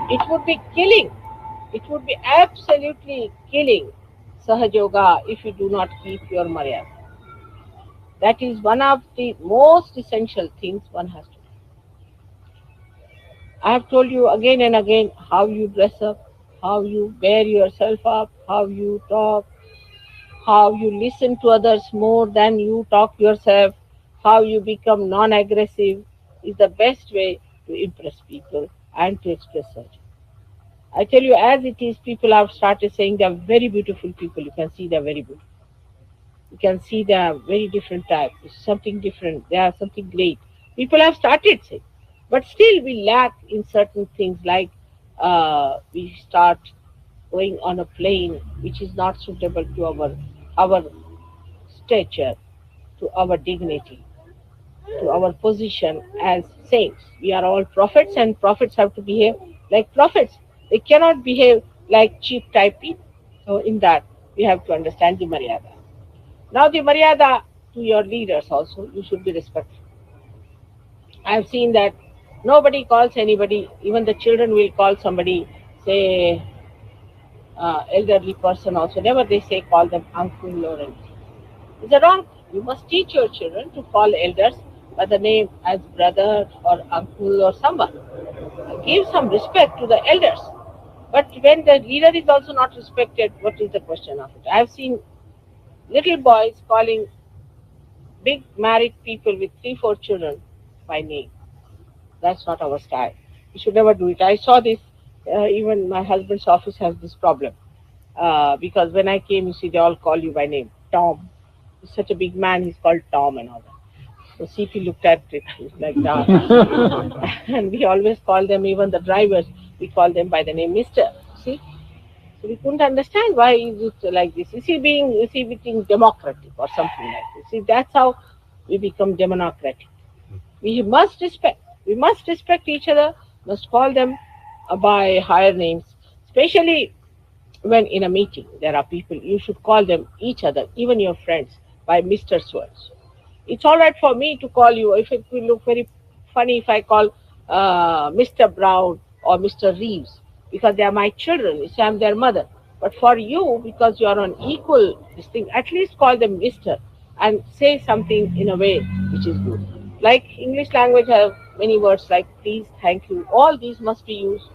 it would be killing. It would be absolutely killing Sahajoga if you do not keep your maryada. That is one of the most essential things one has to do. I have told you again and again how you dress up, how you bear yourself up, how you talk, how you listen to others more than you talk yourself, how you become non-aggressive is the best way to impress people and to express such. I tell you, as it is, people have started saying they are very beautiful people. You can see they are very beautiful. You can see they are very different types. It's something different. They are something great. People have started saying. But still we lack in certain things, like we start going on a plane which is not suitable to our stature, to our dignity, to our position as saints. We are all prophets, and prophets have to behave like prophets. They cannot behave like cheap type people. So in that we have to understand the maryada. Now the maryada to your leaders also, you should be respectful. I have seen that nobody calls anybody, even the children will call somebody, say elderly person also, never they say call them uncle or anything. It's a wrong. You must teach your children to call elders by the name as brother or uncle or someone. Give some respect to the elders. But when the leader is also not respected, what is the question of it? I have seen little boys calling big married people with 3, 4 children by name. That's not our style. We should never do it. I saw this, even my husband's office has this problem. Because when I came, you see, they all call you by name. Tom. He's such a big man, he's called Tom and all that. So CP looked at it, he's like that. And we always call them, even the drivers, we call them by the name Mr. See? So we couldn't understand why is it like this. Is he being democratic or something like this? See, that's how we become democratic. We must respect. We must respect each other, must call them by higher names, especially when in a meeting there are people, you should call them each other, even your friends, by Mr. Swords. It's all right for me to call you, if it will look very funny if I call Mr. Brown or Mr. Reeves, because they are my children, you say I'm their mother. But for you, because you are on equal this thing, at least call them Mr. and say something in a way which is good. Like English language have many words like please, thank you. All these must be used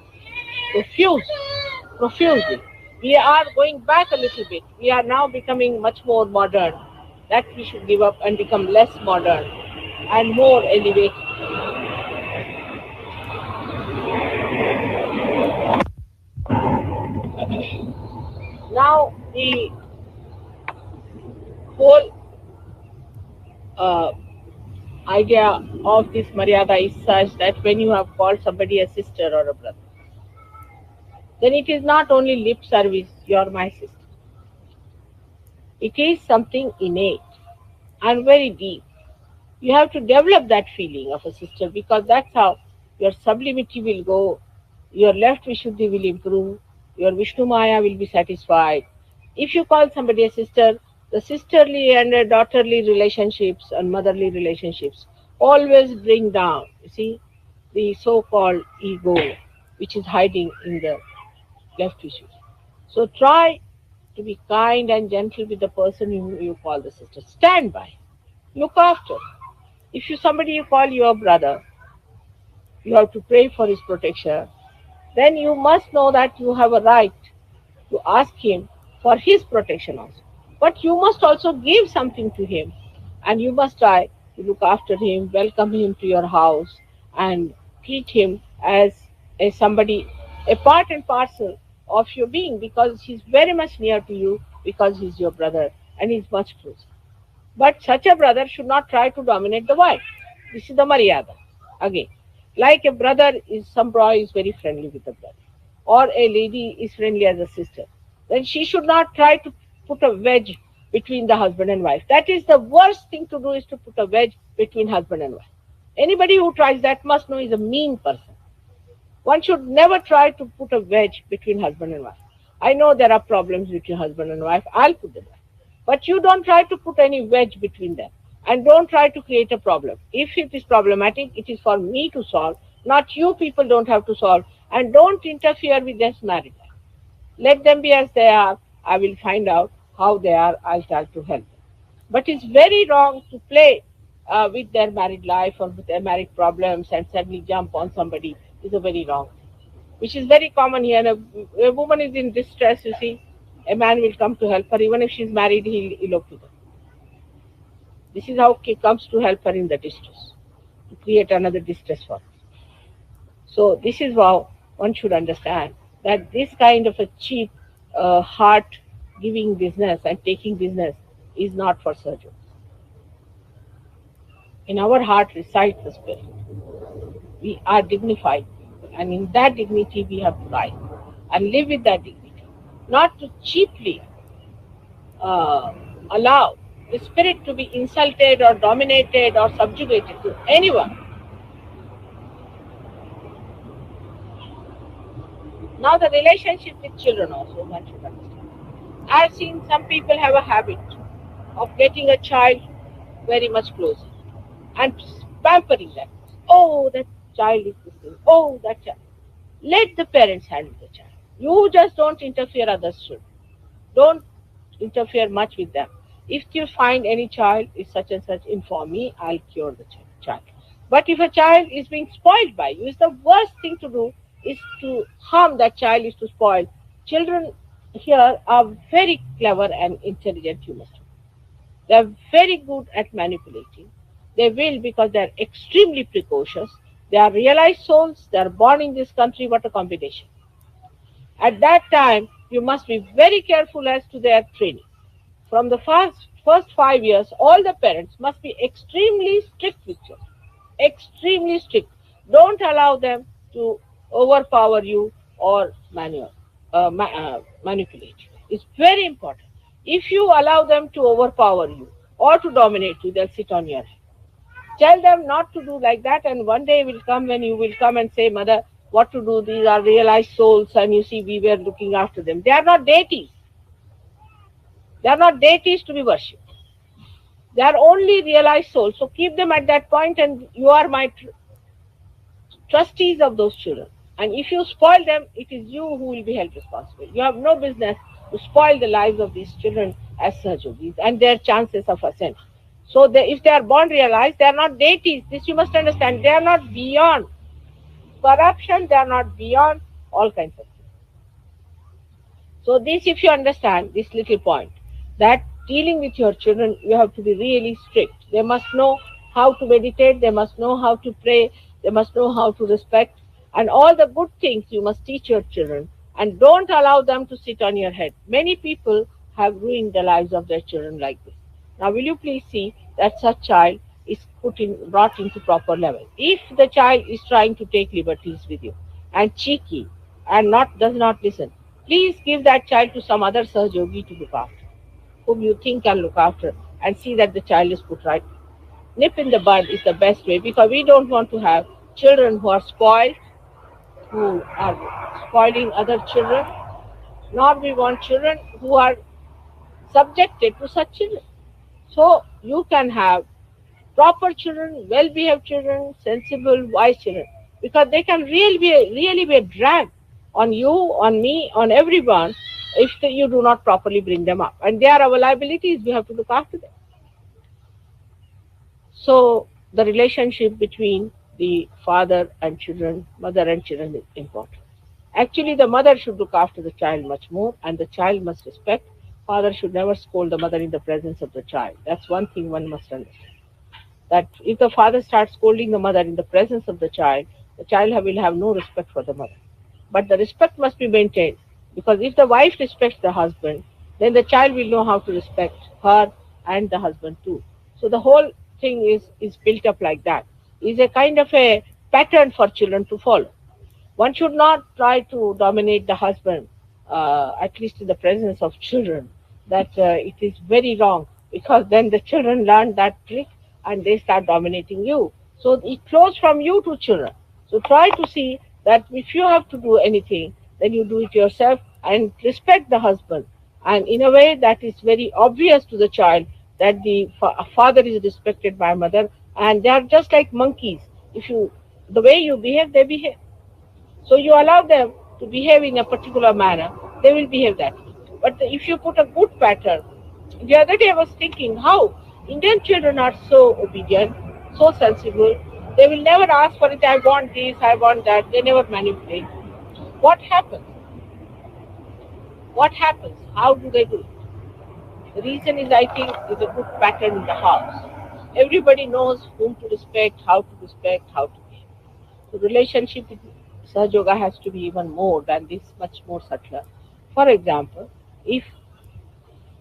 profusely. We are going back a little bit. We are now becoming much more modern. That we should give up and become less modern and more elevated. Now the whole idea of this maryada is such that when you have called somebody a sister or a brother, then it is not only lip service, you are my sister. It is something innate and very deep. You have to develop that feeling of a sister, because that's how your sublimity will go, your left Vishuddhi will improve, your Vishnu Maya will be satisfied. If you call somebody a sister, the sisterly and daughterly relationships and motherly relationships always bring down, you see, the so-called ego which is hiding in the left Vishuddhi. So try to be kind and gentle with the person whom you call the sister. Stand by. Look after. If somebody you call your brother, you have to pray for his protection. Then you must know that you have a right to ask him for his protection also. But you must also give something to him, and you must try to look after him, welcome him to your house, and treat him as somebody, a part and parcel of your being, because he's very much near to you, because he's your brother and he's much closer. But such a brother should not try to dominate the wife. This is the maryada. Again, like a brother is, some boy is very friendly with a brother, or a lady is friendly as a sister, then she should not try to put a wedge between the husband and wife. That is the worst thing to do, is to put a wedge between husband and wife. Anybody who tries that must know is a mean person. One should never try to put a wedge between husband and wife. I know there are problems between husband and wife, I'll put them there. But you don't try to put any wedge between them. And don't try to create a problem. If it is problematic, it is for me to solve, not you people don't have to solve. And don't interfere with their marriage life. Let them be as they are. I will find out how they are. I'll try to help them. But it's very wrong to play with their married life or with their married problems and suddenly jump on somebody. Is a very wrong thing, which is very common here. A woman is in distress, you see, a man will come to help her. Even if she's married, he'll elope with her. This is how he comes to help her in the distress, to create another distress for her. So this is how one should understand that this kind of a cheap heart-giving business and taking business is not for surgeons. In our heart resides the spirit. We are dignified people, and in that dignity we have to rise and live with that dignity, not to cheaply allow the spirit to be insulted or dominated or subjugated to anyone. Now, the relationship with children also one should understand. I've seen some people have a habit of getting a child very much closer and pampering them. Oh, that child is this thing. Oh, that child. Let the parents handle the child. You just don't interfere, others should. Don't interfere much with them. If you find any child is such and such, inform me, I'll cure the child. But if a child is being spoiled by you, it's the worst thing to do is to harm that child, is to spoil. Children here are very clever and intelligent humans. They are very good at manipulating. They will because they are extremely precocious. They are realized souls. They are born in this country. What a combination. At that time, you must be very careful as to their training. From the first 5 years, all the parents must be extremely strict with you. Extremely strict. Don't allow them to overpower you or manipulate you. It's very important. If you allow them to overpower you or to dominate you, they'll sit on your head. Tell them not to do like that, and one day will come when you will come and say, Mother, what to do? These are realized souls, and you see, we were looking after them. They are not deities. They are not deities to be worshipped. They are only realized souls. So keep them at that point, and you are my trustees of those children. And if you spoil them, it is you who will be held responsible. You have no business to spoil the lives of these children as Sahajogis and their chances of ascent. So if they are born realized, they are not deities. This you must understand. They are not beyond corruption. They are not beyond all kinds of things. So this, if you understand this little point, that dealing with your children, you have to be really strict. They must know how to meditate. They must know how to pray. They must know how to respect. And all the good things you must teach your children. And don't allow them to sit on your head. Many people have ruined the lives of their children like this. Now, will you please see that such child is brought into proper level? If the child is trying to take liberties with you and cheeky and does not listen, please give that child to some other Sahajogi to look after, whom you think can look after, and see that the child is put right. Nip in the bud is the best way, because we don't want to have children who are spoiled, who are spoiling other children, nor we want children who are subjected to such children. So you can have proper children, well-behaved children, sensible, wise children, because they can really be a drag on you, on me, on everyone, if you do not properly bring them up. And they are our liabilities. We have to look after them. So the relationship between the father and children, mother and children is important. Actually, the mother should look after the child much more, and the child must respect. Father should never scold the mother in the presence of the child. That's one thing one must understand. That if the father starts scolding the mother in the presence of the child will have no respect for the mother. But the respect must be maintained, because if the wife respects the husband, then the child will know how to respect her and the husband too. So the whole thing is built up like that. Is a kind of a pattern for children to follow. One should not try to dominate the husband, at least in the presence of children. That it is very wrong, because then the children learn that trick and they start dominating you. So it flows from you to children. So try to see that if you have to do anything, then you do it yourself and respect the husband. And in a way that is very obvious to the child that the father is respected by mother, and they are just like monkeys. The way you behave, they behave. So you allow them to behave in a particular manner, they will behave that way. But if you put a good pattern, the other day I was thinking how Indian children are so obedient, so sensible. They will never ask for it, I want this, I want that. They never manipulate. What happens? What happens? How do they do it? The reason is, I think, is a good pattern in the house. Everybody knows whom to respect, how to behave. The relationship with Sahaja Yoga has to be even more than this, much more subtler. For example, if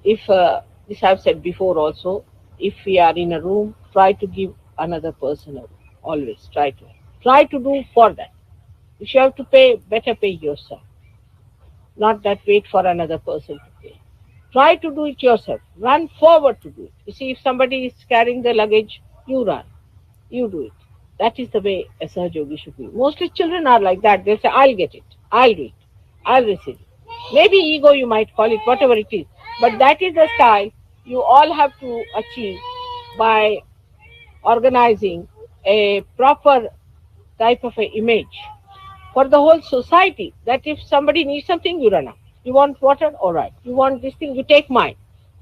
this I've said before also, if we are in a room, try to give another person a room. Always try to. Try to do for that. If you have to pay, better pay yourself, not that wait for another person to pay. Try to do it yourself. Run forward to do it. You see, if somebody is carrying the luggage, you run. You do it. That is the way a Sahaja Yogi should be. Mostly children are like that. They'll say, I'll get it. I'll do it. I'll receive it. Maybe ego, you might call it, whatever it is. But that is the style you all have to achieve by organizing a proper type of an image for the whole society, that if somebody needs something, you run up. You want water? All right. You want this thing? You take mine.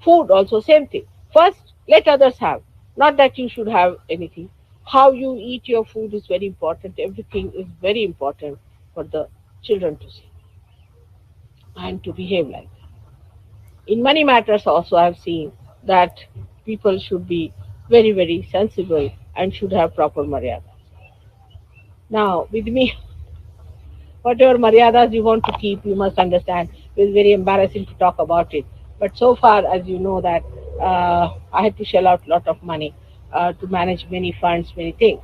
Food also, same thing. First, let others have. Not that you should have anything. How you eat your food is very important. Everything is very important for the children to see and to behave like that. In money matters also, I have seen that people should be very, very sensible and should have proper maryada. Now, with me, whatever maryadas you want to keep, you must understand. It's very embarrassing to talk about it. But so far, as you know, that I had to shell out a lot of money to manage many funds, many things.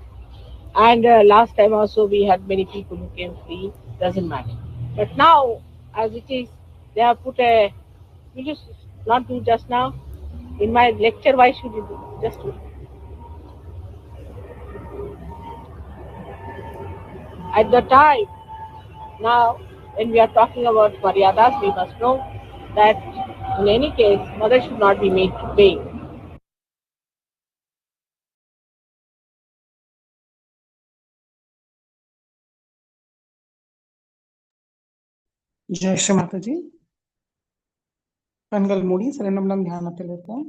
And last time also, we had many people who came free. Doesn't matter. But now, as it is, they have put a. Will you not do just now? In my lecture, why should you do? Just do. At the time, now, when we are talking about maryadas, we must know that in any case, mother should not be made to pay.
Jai Sri Mataji. கண்கள் மூடி சில நிமிடம் தியானத்தில் இருப்போம்.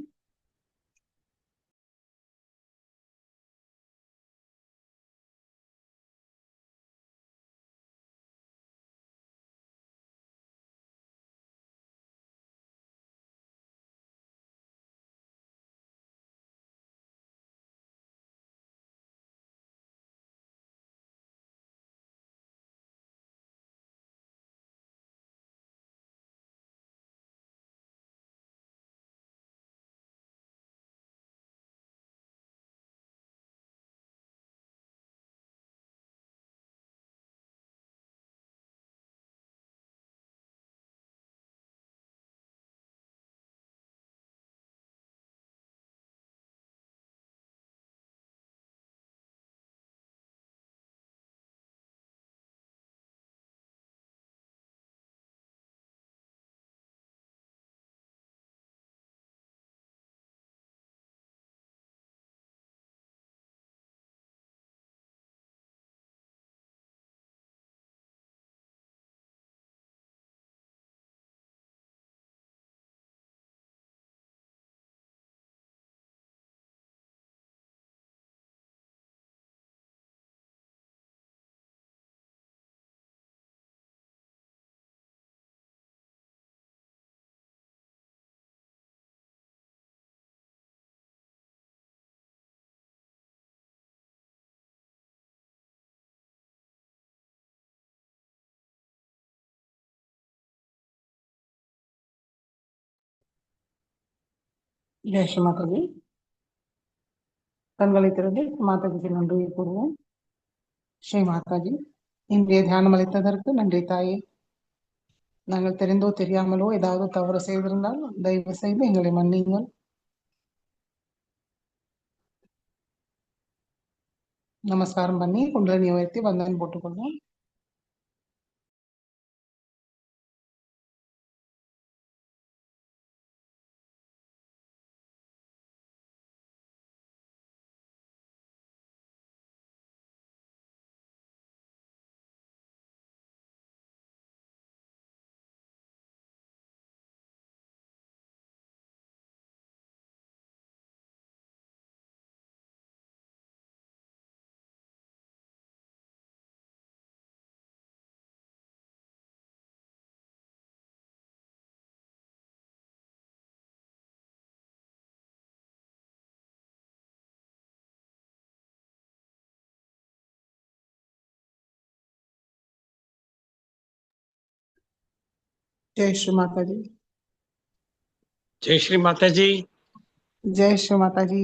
ஜெய் ஸ்ரீ மாதாஜி. கண்களை திறந்து மாதாஜிக்கு நன்றியை கூறுவோம். ஸ்ரீ மாதாஜி, இன்றைய தியானம் அளித்ததற்கு நன்றி தாயே. நாங்கள் தெரிந்தோ தெரியாமலோ ஏதாவது தவறு செய்திருந்தால் தயவு செய்து எங்களை மன்னியுங்கள். நமஸ்காரம் பண்ணி குண்டலினி உயர்த்தி வந்தனம் போட்டுக்கொள்வோம். जय श्री माता जी.
जय श्री माता जी.
जय श्री माता जी.